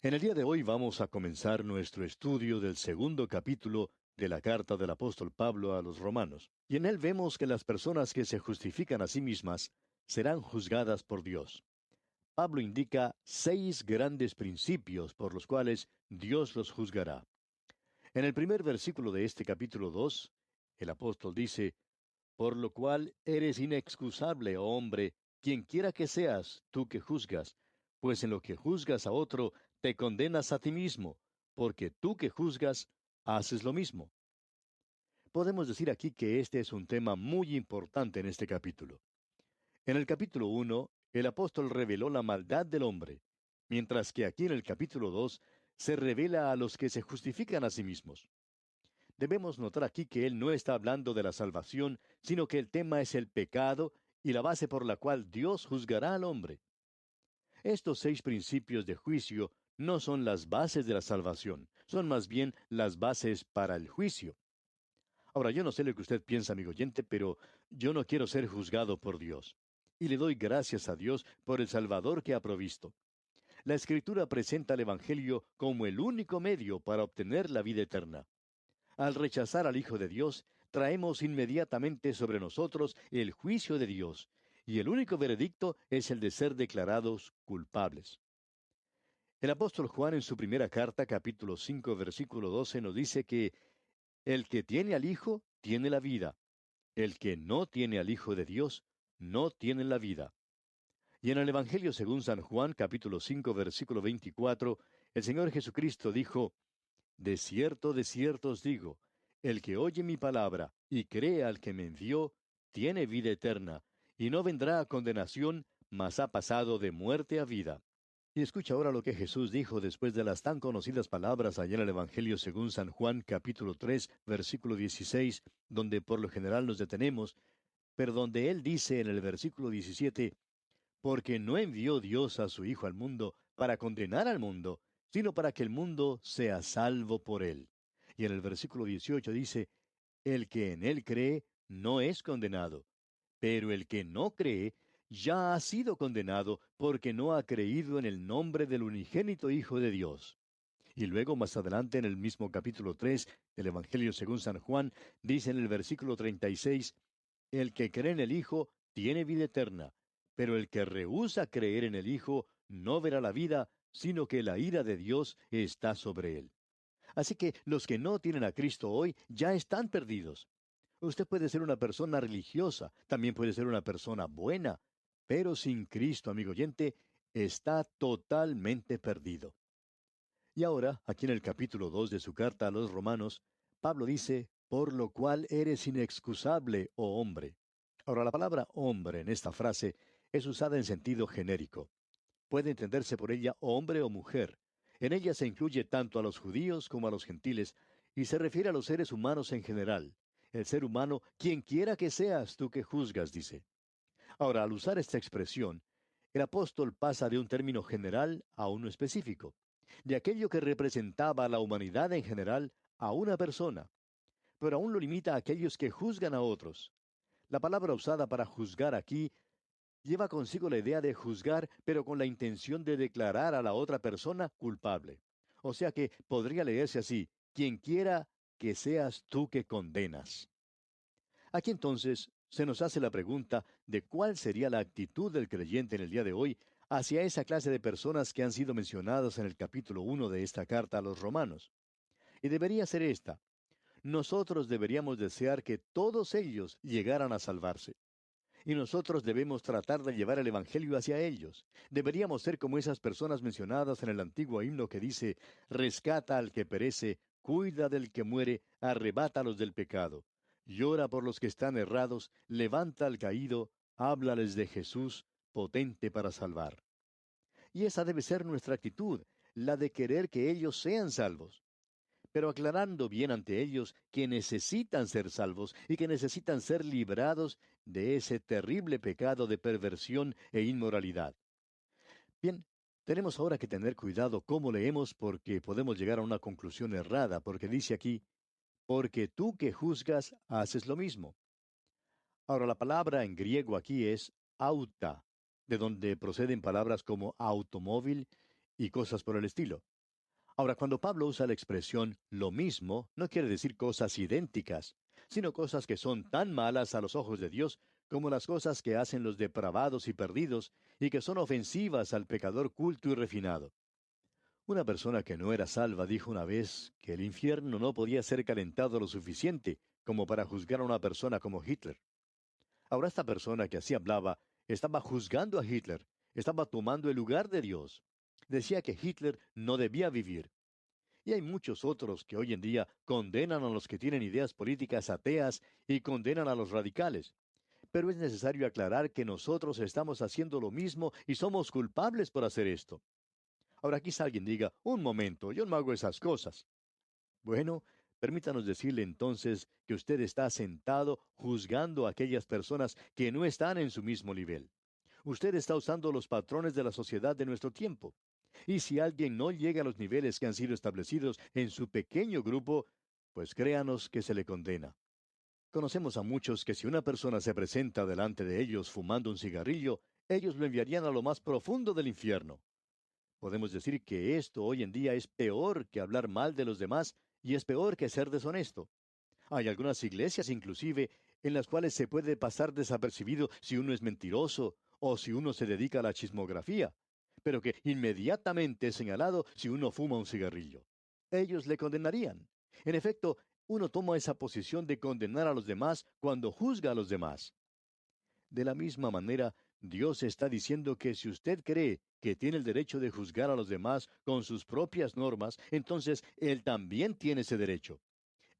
En el día de hoy vamos a comenzar nuestro estudio del segundo capítulo de la carta del apóstol Pablo a los romanos. Y en él vemos que las personas que se justifican a sí mismas serán juzgadas por Dios. Pablo indica 6 grandes principios por los cuales Dios los juzgará. En el primer versículo de este capítulo 2, el apóstol dice, por lo cual eres inexcusable, oh hombre, quien quiera que seas, tú que juzgas, pues en lo que juzgas a otro, te condenas a ti mismo, porque tú que juzgas, haces lo mismo. Podemos decir aquí que este es un tema muy importante en este capítulo. En el capítulo 1, el apóstol reveló la maldad del hombre, mientras que aquí en el capítulo 2 se revela a los que se justifican a sí mismos. Debemos notar aquí que él no está hablando de la salvación, sino que el tema es el pecado y la base por la cual Dios juzgará al hombre. Estos 6 principios de juicio no son las bases de la salvación, son más bien las bases para el juicio. Ahora, yo no sé lo que usted piensa, amigo oyente, pero yo no quiero ser juzgado por Dios. Y le doy gracias a Dios por el Salvador que ha provisto. La Escritura presenta el Evangelio como el único medio para obtener la vida eterna. Al rechazar al Hijo de Dios, traemos inmediatamente sobre nosotros el juicio de Dios, y el único veredicto es el de ser declarados culpables. El apóstol Juan en su primera carta, capítulo 5, versículo 12, nos dice que el que tiene al Hijo tiene la vida. El que no tiene al Hijo de Dios no tiene la vida. Y en el Evangelio según San Juan, capítulo 5, versículo 24, el Señor Jesucristo dijo, de cierto os digo, el que oye mi palabra y cree al que me envió, tiene vida eterna, y no vendrá a condenación, mas ha pasado de muerte a vida. Y escucha ahora lo que Jesús dijo después de las tan conocidas palabras allá en el Evangelio según San Juan capítulo 3 versículo 16, donde por lo general nos detenemos, pero donde Él dice en el versículo 17, porque no envió Dios a su Hijo al mundo para condenar al mundo, sino para que el mundo sea salvo por él. Y en el versículo 18 dice, el que en él cree no es condenado, pero el que no cree ya ha sido condenado porque no ha creído en el nombre del unigénito Hijo de Dios. Y luego más adelante en el mismo capítulo 3 del Evangelio según San Juan, dice en el versículo 36, el que cree en el Hijo tiene vida eterna, pero el que rehúsa creer en el Hijo no verá la vida, sino que la ira de Dios está sobre él. Así que los que no tienen a Cristo hoy ya están perdidos. Usted puede ser una persona religiosa, también puede ser una persona buena, pero sin Cristo, amigo oyente, está totalmente perdido. Y ahora, aquí en el capítulo 2 de su carta a los Romanos, Pablo dice, por lo cual eres inexcusable, oh hombre. Ahora, la palabra hombre en esta frase es usada en sentido genérico. Puede entenderse por ella hombre o mujer. En ella se incluye tanto a los judíos como a los gentiles, y se refiere a los seres humanos en general. El ser humano, quien quiera que seas tú que juzgas, dice. Ahora, al usar esta expresión, el apóstol pasa de un término general a uno específico, de aquello que representaba a la humanidad en general a una persona, pero aún lo limita a aquellos que juzgan a otros. La palabra usada para juzgar aquí lleva consigo la idea de juzgar, pero con la intención de declarar a la otra persona culpable. O sea que podría leerse así, quien quiera que seas tú que condenas. Aquí entonces se nos hace la pregunta de cuál sería la actitud del creyente en el día de hoy hacia esa clase de personas que han sido mencionadas en el capítulo 1 de esta carta a los romanos. Y debería ser esta. Nosotros deberíamos desear que todos ellos llegaran a salvarse. Y nosotros debemos tratar de llevar el Evangelio hacia ellos. Deberíamos ser como esas personas mencionadas en el antiguo himno que dice, rescata al que perece, cuida del que muere, arrebata a los del pecado. Llora por los que están errados, levanta al caído, háblales de Jesús, potente para salvar. Y esa debe ser nuestra actitud, la de querer que ellos sean salvos, pero aclarando bien ante ellos que necesitan ser salvos y que necesitan ser librados de ese terrible pecado de perversión e inmoralidad. Bien, tenemos ahora que tener cuidado cómo leemos porque podemos llegar a una conclusión errada, porque dice aquí, porque tú que juzgas haces lo mismo. Ahora, la palabra en griego aquí es auta, de donde proceden palabras como automóvil y cosas por el estilo. Ahora, cuando Pablo usa la expresión lo mismo, no quiere decir cosas idénticas, sino cosas que son tan malas a los ojos de Dios como las cosas que hacen los depravados y perdidos y que son ofensivas al pecador culto y refinado. Una persona que no era salva dijo una vez que el infierno no podía ser calentado lo suficiente como para juzgar a una persona como Hitler. Ahora esta persona que así hablaba estaba juzgando a Hitler, estaba tomando el lugar de Dios. Decía que Hitler no debía vivir. Y hay muchos otros que hoy en día condenan a los que tienen ideas políticas ateas y condenan a los radicales. Pero es necesario aclarar que nosotros estamos haciendo lo mismo y somos culpables por hacer esto. Ahora quizá alguien diga, un momento, yo no hago esas cosas. Bueno, permítanos decirle entonces que usted está sentado juzgando a aquellas personas que no están en su mismo nivel. Usted está usando los patrones de la sociedad de nuestro tiempo. Y si alguien no llega a los niveles que han sido establecidos en su pequeño grupo, pues créanos que se le condena. Conocemos a muchos que si una persona se presenta delante de ellos fumando un cigarrillo, ellos lo enviarían a lo más profundo del infierno. Podemos decir que esto hoy en día es peor que hablar mal de los demás y es peor que ser deshonesto. Hay algunas iglesias inclusive en las cuales se puede pasar desapercibido si uno es mentiroso o si uno se dedica a la chismografía, pero que inmediatamente es señalado si uno fuma un cigarrillo. Ellos le condenarían. En efecto, uno toma esa posición de condenar a los demás cuando juzga a los demás. De la misma manera, Dios está diciendo que si usted cree que tiene el derecho de juzgar a los demás con sus propias normas, entonces Él también tiene ese derecho.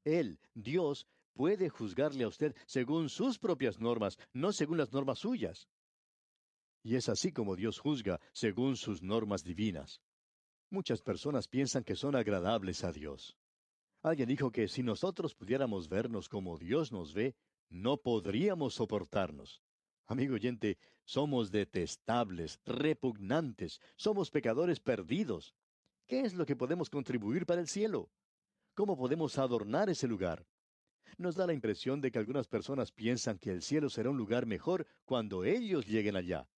Él, Dios, puede juzgarle a usted según sus propias normas, no según las normas suyas. Y es así como Dios juzga, según sus normas divinas. Muchas personas piensan que son agradables a Dios. Alguien dijo que si nosotros pudiéramos vernos como Dios nos ve, no podríamos soportarnos. Amigo oyente, somos detestables, repugnantes, somos pecadores perdidos. ¿Qué es lo que podemos contribuir para el cielo? ¿Cómo podemos adornar ese lugar? Nos da la impresión de que algunas personas piensan que el cielo será un lugar mejor cuando ellos lleguen allá.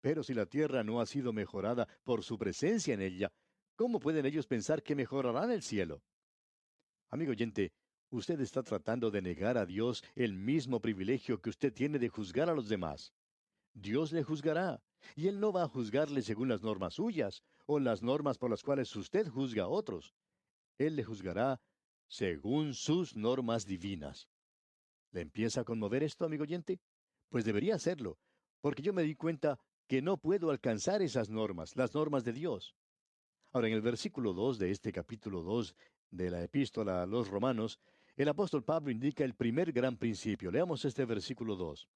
Pero si la tierra no ha sido mejorada por su presencia en ella, ¿cómo pueden ellos pensar que mejorarán el cielo? Amigo oyente, usted está tratando de negar a Dios el mismo privilegio que usted tiene de juzgar a los demás. Dios le juzgará, y Él no va a juzgarle según las normas suyas, o las normas por las cuales usted juzga a otros. Él le juzgará según sus normas divinas. ¿Le empieza a conmover esto, amigo oyente? Pues debería hacerlo, porque yo me di cuenta que no puedo alcanzar esas normas, las normas de Dios. Ahora, en el versículo 2 de este capítulo 2 de la epístola a los Romanos, el apóstol Pablo indica el primer gran principio. Leamos este versículo 2.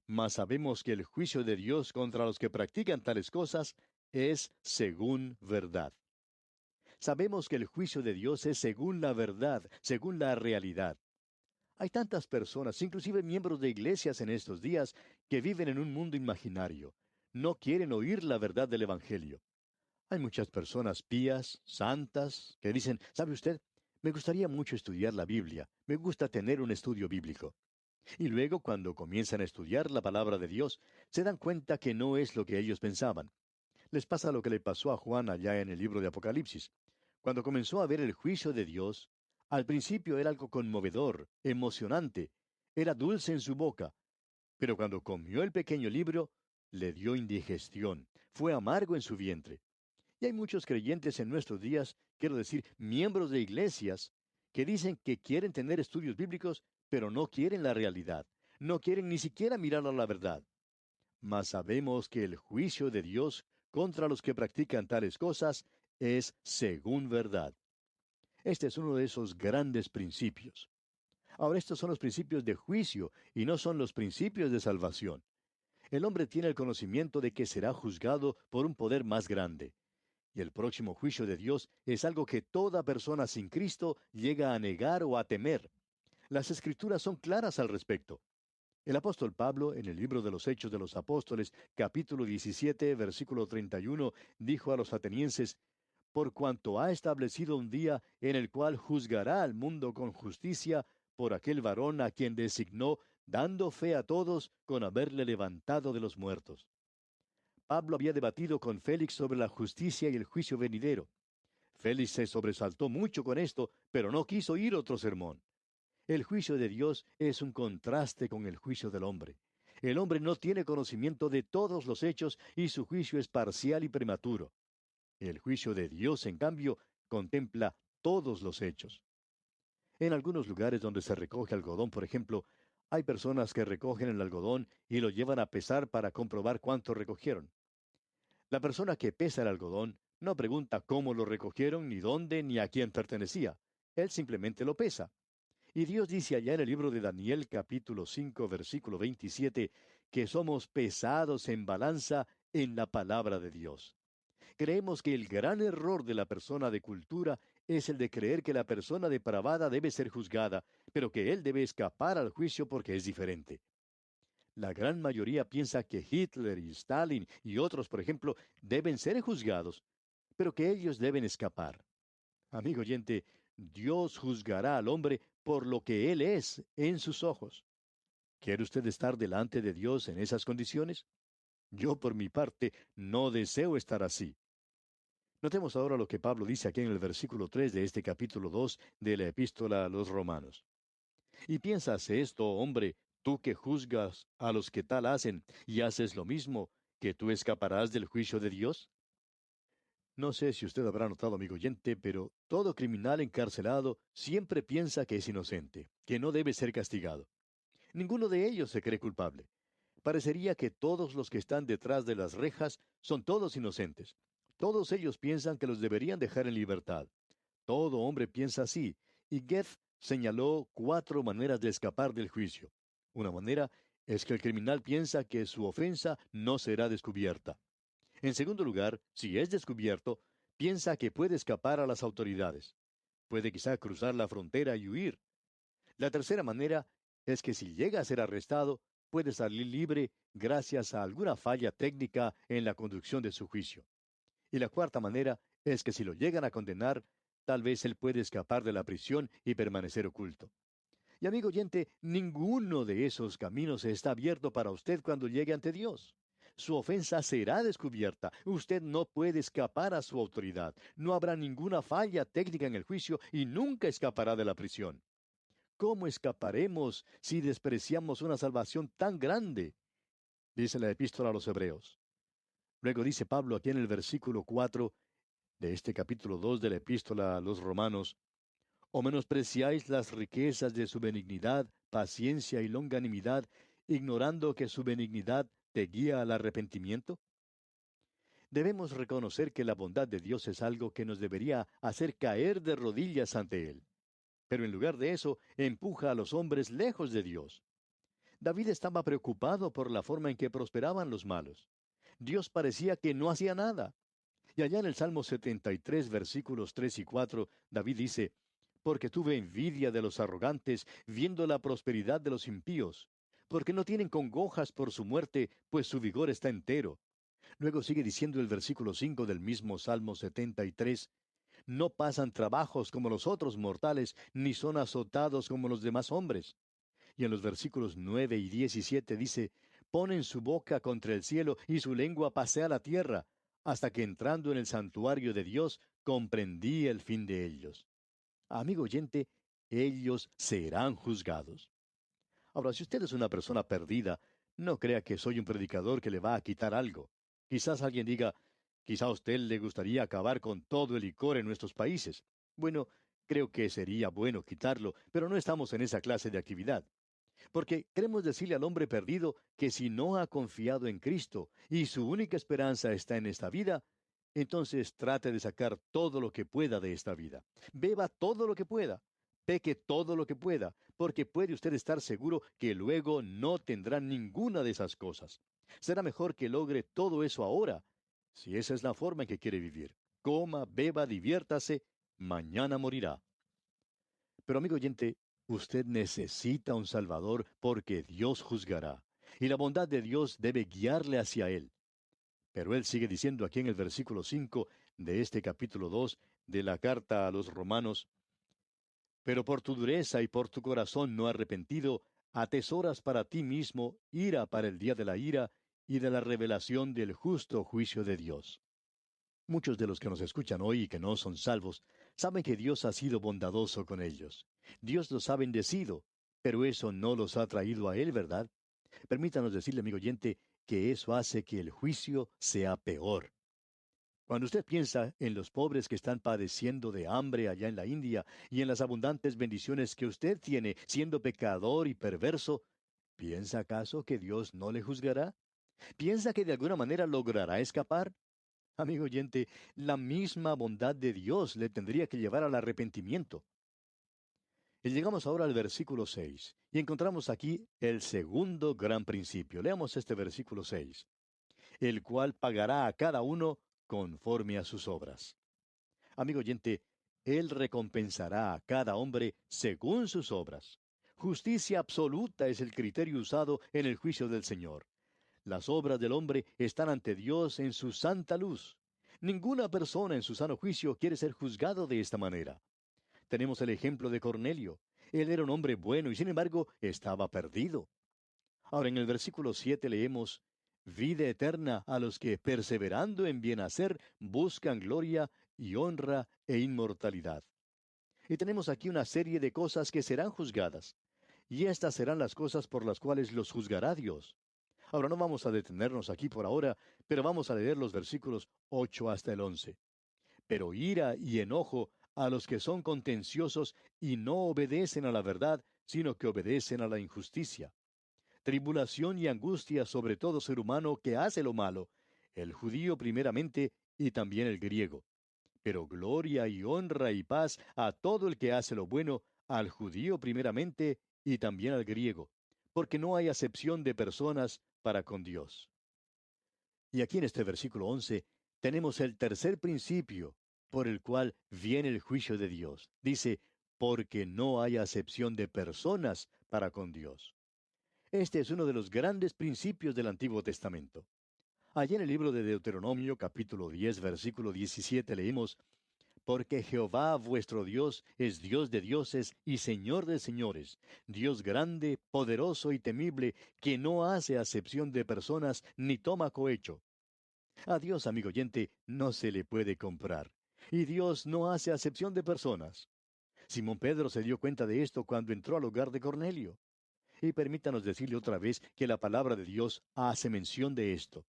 Mas sabemos que el juicio de Dios contra los que practican tales cosas es según verdad. Sabemos que el juicio de Dios es según la verdad, según la realidad. Hay tantas personas, inclusive miembros de iglesias en estos días, que viven en un mundo imaginario. No quieren oír la verdad del Evangelio. Hay muchas personas pías, santas, que dicen, ¿sabe usted? Me gustaría mucho estudiar la Biblia, me gusta tener un estudio bíblico. Y luego, cuando comienzan a estudiar la palabra de Dios, se dan cuenta que no es lo que ellos pensaban. Les pasa lo que le pasó a Juan allá en el libro de Apocalipsis. Cuando comenzó a ver el juicio de Dios, al principio era algo conmovedor, emocionante, era dulce en su boca, pero cuando comió el pequeño libro, le dio indigestión, fue amargo en su vientre. Y hay muchos creyentes en nuestros días, quiero decir, miembros de iglesias, que dicen que quieren tener estudios bíblicos, pero no quieren la realidad, no quieren ni siquiera mirar a la verdad. Mas sabemos que el juicio de Dios contra los que practican tales cosas es según verdad. Este es uno de esos grandes principios. Ahora, estos son los principios de juicio y no son los principios de salvación. El hombre tiene el conocimiento de que será juzgado por un poder más grande. Y el próximo juicio de Dios es algo que toda persona sin Cristo llega a negar o a temer. Las escrituras son claras al respecto. El apóstol Pablo, en el libro de los Hechos de los Apóstoles, capítulo 17, versículo 31, dijo a los atenienses, por cuanto ha establecido un día en el cual juzgará al mundo con justicia por aquel varón a quien designó, dando fe a todos con haberle levantado de los muertos. Pablo había debatido con Félix sobre la justicia y el juicio venidero. Félix se sobresaltó mucho con esto, pero no quiso oír otro sermón. El juicio de Dios es un contraste con el juicio del hombre. El hombre no tiene conocimiento de todos los hechos y su juicio es parcial y prematuro. El juicio de Dios, en cambio, contempla todos los hechos. En algunos lugares donde se recoge algodón, por ejemplo, hay personas que recogen el algodón y lo llevan a pesar para comprobar cuánto recogieron. La persona que pesa el algodón no pregunta cómo lo recogieron, ni dónde, ni a quién pertenecía. Él simplemente lo pesa. Y Dios dice allá en el libro de Daniel capítulo 5 versículo 27 que somos pesados en balanza en la palabra de Dios. Creemos que el gran error de la persona de cultura es el de creer que la persona depravada debe ser juzgada, pero que él debe escapar al juicio porque es diferente. La gran mayoría piensa que Hitler y Stalin y otros, por ejemplo, deben ser juzgados, pero que ellos deben escapar. Amigo oyente, Dios juzgará al hombre por lo que él es en sus ojos. ¿Quiere usted estar delante de Dios en esas condiciones? Yo, por mi parte, no deseo estar así. Notemos ahora lo que Pablo dice aquí en el versículo 3 de este capítulo 2 de la epístola a los Romanos. Y piensas esto, hombre, tú que juzgas a los que tal hacen y haces lo mismo, que tú escaparás del juicio de Dios. No sé si usted habrá notado, amigo oyente, pero todo criminal encarcelado siempre piensa que es inocente, que no debe ser castigado. Ninguno de ellos se cree culpable. Parecería que todos los que están detrás de las rejas son todos inocentes. Todos ellos piensan que los deberían dejar en libertad. Todo hombre piensa así, y Goethe señaló 4 maneras de escapar del juicio. Una manera es que el criminal piensa que su ofensa no será descubierta. En segundo lugar, si es descubierto, piensa que puede escapar a las autoridades. Puede quizá cruzar la frontera y huir. La tercera manera es que si llega a ser arrestado, puede salir libre gracias a alguna falla técnica en la conducción de su juicio. Y la cuarta manera es que si lo llegan a condenar, tal vez él puede escapar de la prisión y permanecer oculto. Y amigo oyente, ninguno de esos caminos está abierto para usted cuando llegue ante Dios. Su ofensa será descubierta. Usted no puede escapar a su autoridad. No habrá ninguna falla técnica en el juicio y nunca escapará de la prisión. ¿Cómo escaparemos si despreciamos una salvación tan grande? Dice la epístola a los Hebreos. Luego dice Pablo aquí en el versículo 4 de este capítulo 2 de la epístola a los Romanos, ¿o menospreciáis las riquezas de su benignidad, paciencia y longanimidad, ignorando que su benignidad te guía al arrepentimiento? Debemos reconocer que la bondad de Dios es algo que nos debería hacer caer de rodillas ante Él. Pero en lugar de eso, empuja a los hombres lejos de Dios. David estaba preocupado por la forma en que prosperaban los malos. Dios parecía que no hacía nada. Y allá en el Salmo 73, versículos 3 y 4, David dice, porque tuve envidia de los arrogantes, viendo la prosperidad de los impíos, porque no tienen congojas por su muerte, pues su vigor está entero. Luego sigue diciendo el versículo 5 del mismo Salmo 73, no pasan trabajos como los otros mortales, ni son azotados como los demás hombres. Y en los versículos 9 y 17 dice, ponen su boca contra el cielo y su lengua pasea la tierra, hasta que entrando en el santuario de Dios comprendí el fin de ellos. Amigo oyente, ellos serán juzgados. Ahora, si usted es una persona perdida, no crea que soy un predicador que le va a quitar algo. Quizás alguien diga, quizá a usted le gustaría acabar con todo el licor en nuestros países. Bueno, creo que sería bueno quitarlo, pero no estamos en esa clase de actividad. Porque queremos decirle al hombre perdido que si no ha confiado en Cristo y su única esperanza está en esta vida, entonces trate de sacar todo lo que pueda de esta vida. Beba todo lo que pueda. Peque todo lo que pueda, porque puede usted estar seguro que luego no tendrá ninguna de esas cosas. Será mejor que logre todo eso ahora, si esa es la forma en que quiere vivir. Coma, beba, diviértase, mañana morirá. Pero amigo oyente, usted necesita un Salvador porque Dios juzgará, y la bondad de Dios debe guiarle hacia Él. Pero Él sigue diciendo aquí en el versículo 5 de este capítulo 2 de la carta a los Romanos, pero por tu dureza y por tu corazón no arrepentido, atesoras para ti mismo ira para el día de la ira y de la revelación del justo juicio de Dios. Muchos de los que nos escuchan hoy y que no son salvos saben que Dios ha sido bondadoso con ellos. Dios los ha bendecido, pero eso no los ha traído a Él, ¿verdad? Permítanos decirle, amigo oyente, que eso hace que el juicio sea peor. Cuando usted piensa en los pobres que están padeciendo de hambre allá en la India y en las abundantes bendiciones que usted tiene siendo pecador y perverso, ¿piensa acaso que Dios no le juzgará? ¿Piensa que de alguna manera logrará escapar? Amigo oyente, la misma bondad de Dios le tendría que llevar al arrepentimiento. Y llegamos ahora al versículo 6 y encontramos aquí el segundo gran principio. Leamos este versículo 6: el cual pagará a cada uno conforme a sus obras. Amigo oyente, Él recompensará a cada hombre según sus obras. Justicia absoluta es el criterio usado en el juicio del Señor. Las obras del hombre están ante Dios en su santa luz. Ninguna persona en su sano juicio quiere ser juzgado de esta manera. Tenemos el ejemplo de Cornelio. Él era un hombre bueno y sin embargo estaba perdido. Ahora en el versículo 7 leemos: vida eterna a los que, perseverando en bien hacer, buscan gloria y honra e inmortalidad. Y tenemos aquí una serie de cosas que serán juzgadas. Y estas serán las cosas por las cuales los juzgará Dios. Ahora no vamos a detenernos aquí por ahora, pero vamos a leer los versículos 8 hasta el 11. Pero ira y enojo a los que son contenciosos y no obedecen a la verdad, sino que obedecen a la injusticia. Tribulación y angustia sobre todo ser humano que hace lo malo, el judío primeramente y también el griego. Pero gloria y honra y paz a todo el que hace lo bueno, al judío primeramente y también al griego, porque no hay acepción de personas para con Dios. Y aquí en este versículo 11 tenemos el tercer principio por el cual viene el juicio de Dios. Dice, porque no hay acepción de personas para con Dios. Este es uno de los grandes principios del Antiguo Testamento. Allí en el libro de Deuteronomio, capítulo 10, versículo 17, leímos: porque Jehová vuestro Dios es Dios de dioses y Señor de señores, Dios grande, poderoso y temible, que no hace acepción de personas ni toma cohecho. A Dios, amigo oyente, no se le puede comprar. Y Dios no hace acepción de personas. Simón Pedro se dio cuenta de esto cuando entró al hogar de Cornelio. Y permítanos decirle otra vez que la palabra de Dios hace mención de esto.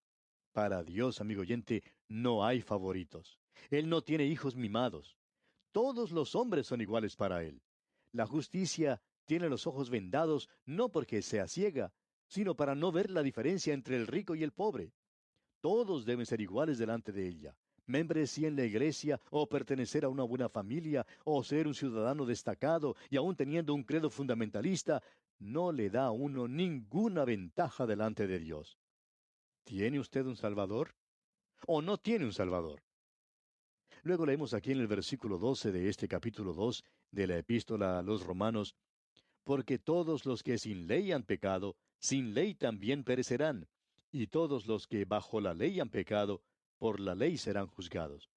Para Dios, amigo oyente, no hay favoritos. Él no tiene hijos mimados. Todos los hombres son iguales para Él. La justicia tiene los ojos vendados no porque sea ciega, sino para no ver la diferencia entre el rico y el pobre. Todos deben ser iguales delante de ella. Membresía en la iglesia, o pertenecer a una buena familia, o ser un ciudadano destacado, y aun teniendo un credo fundamentalista, no le da a uno ninguna ventaja delante de Dios. ¿Tiene usted un Salvador? ¿O no tiene un Salvador? Luego leemos aquí en el versículo 12 de este capítulo 2 de la epístola a los Romanos: porque todos los que sin ley han pecado, sin ley también perecerán, y todos los que bajo la ley han pecado, por la ley serán juzgados.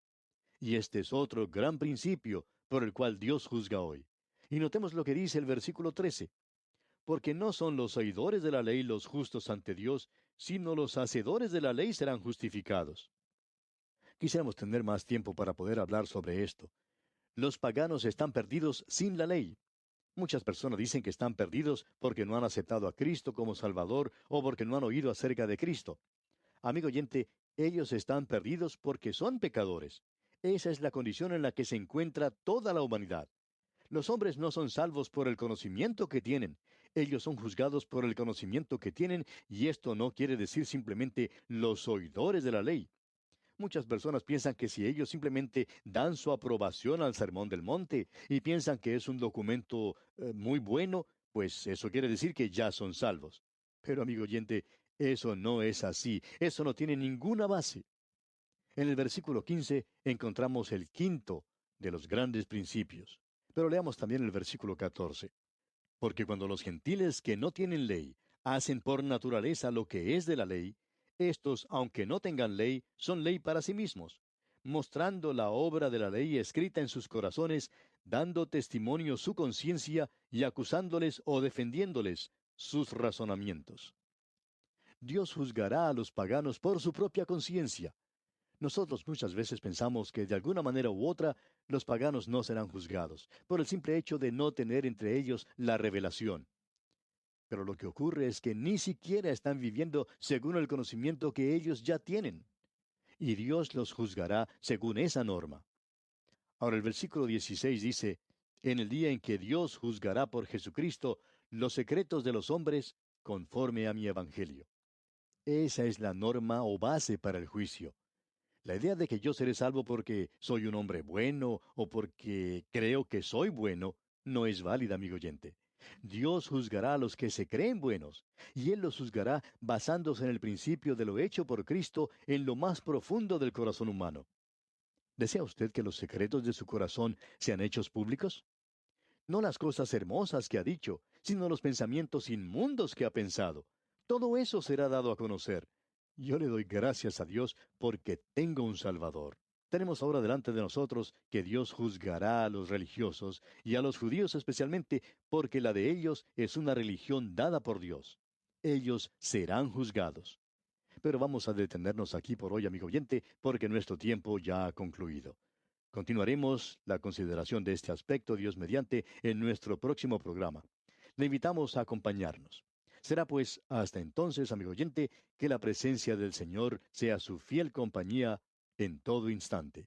Y este es otro gran principio por el cual Dios juzga hoy. Y notemos lo que dice el versículo 13: porque no son los oidores de la ley los justos ante Dios, sino los hacedores de la ley serán justificados. Quisiéramos tener más tiempo para poder hablar sobre esto. Los paganos están perdidos sin la ley. Muchas personas dicen que están perdidos porque no han aceptado a Cristo como Salvador o porque no han oído acerca de Cristo. Amigo oyente, ellos están perdidos porque son pecadores. Esa es la condición en la que se encuentra toda la humanidad. Los hombres no son salvos por el conocimiento que tienen. Ellos son juzgados por el conocimiento que tienen, y esto no quiere decir simplemente los oidores de la ley. Muchas personas piensan que si ellos simplemente dan su aprobación al Sermón del Monte y piensan que es un documento muy bueno, pues eso quiere decir que ya son salvos. Pero amigo oyente, eso no es así. Eso no tiene ninguna base. En el versículo 15 encontramos el quinto de los grandes principios. Pero leamos también el versículo 14. Porque cuando los gentiles que no tienen ley hacen por naturaleza lo que es de la ley, estos, aunque no tengan ley, son ley para sí mismos, mostrando la obra de la ley escrita en sus corazones, dando testimonio su conciencia y acusándoles o defendiéndoles sus razonamientos. Dios juzgará a los paganos por su propia conciencia. Nosotros muchas veces pensamos que de alguna manera u otra los paganos no serán juzgados, por el simple hecho de no tener entre ellos la revelación. Pero lo que ocurre es que ni siquiera están viviendo según el conocimiento que ellos ya tienen, y Dios los juzgará según esa norma. Ahora el versículo 16 dice, en el día en que Dios juzgará por Jesucristo los secretos de los hombres conforme a mi evangelio. Esa es la norma o base para el juicio. La idea de que yo seré salvo porque soy un hombre bueno o porque creo que soy bueno no es válida, amigo oyente. Dios juzgará a los que se creen buenos, y Él los juzgará basándose en el principio de lo hecho por Cristo en lo más profundo del corazón humano. ¿Desea usted que los secretos de su corazón sean hechos públicos? No las cosas hermosas que ha dicho, sino los pensamientos inmundos que ha pensado. Todo eso será dado a conocer. Yo le doy gracias a Dios porque tengo un Salvador. Tenemos ahora delante de nosotros que Dios juzgará a los religiosos y a los judíos especialmente porque la de ellos es una religión dada por Dios. Ellos serán juzgados. Pero vamos a detenernos aquí por hoy, amigo oyente, porque nuestro tiempo ya ha concluido. Continuaremos la consideración de este aspecto, Dios mediante, en nuestro próximo programa. Le invitamos a acompañarnos. Será pues hasta entonces, amigo oyente, que la presencia del Señor sea su fiel compañía en todo instante.